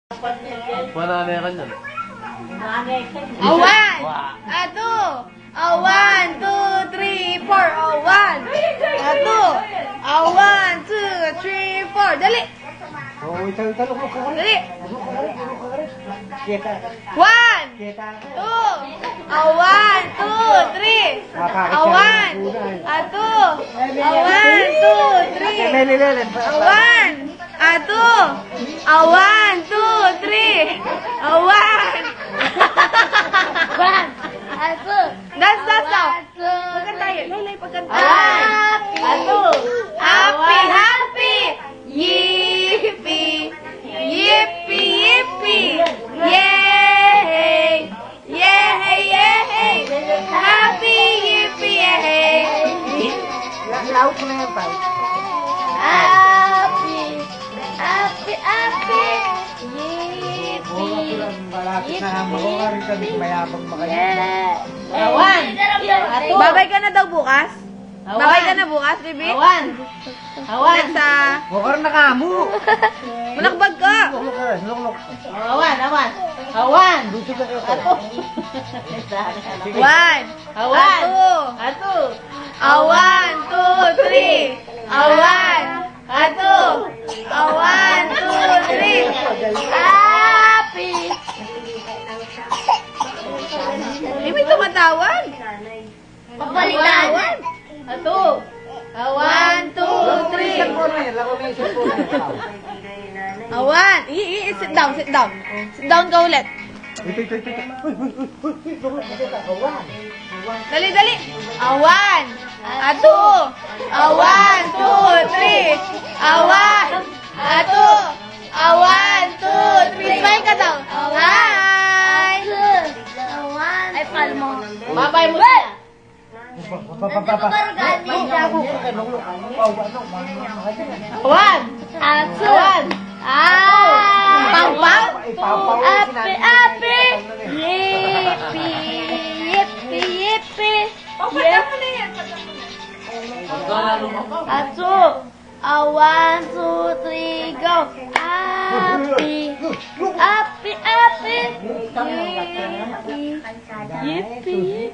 Mananay ka niyan. One, two, one, two, three, four. One, two, one, two, three, four. Dali. Dali. One, two, one, two, three. One, two, one, two, three. One, two, one, two, three. Das daw. Pagkanta yun. Laylay, pagkanta. Happy. Yippee. Yay. Happy, yippee, yay. Laut mo na yan, pal. Happy. Malapit na naman ko nga rin kami mayabang makayin. One. Babay ka na daw bukas? Babay ka na bukas, baby? Awan. Sa... Bukar na kamo. Malakbag ka. Luklok. Awan. Luto ka kayo. One. One, two, three. One, two, three. Happy. May tumatawag. Pagbalikan. One, two, three. One. Sit down. Sit down ka ulit. Dali. One, two, three. One, two, three. Smile ka daw. Hi. Ay, palmo. Babay mo siya. One, two, pang. Happy. Yippee. One, two, three, go. Happy. Yippee.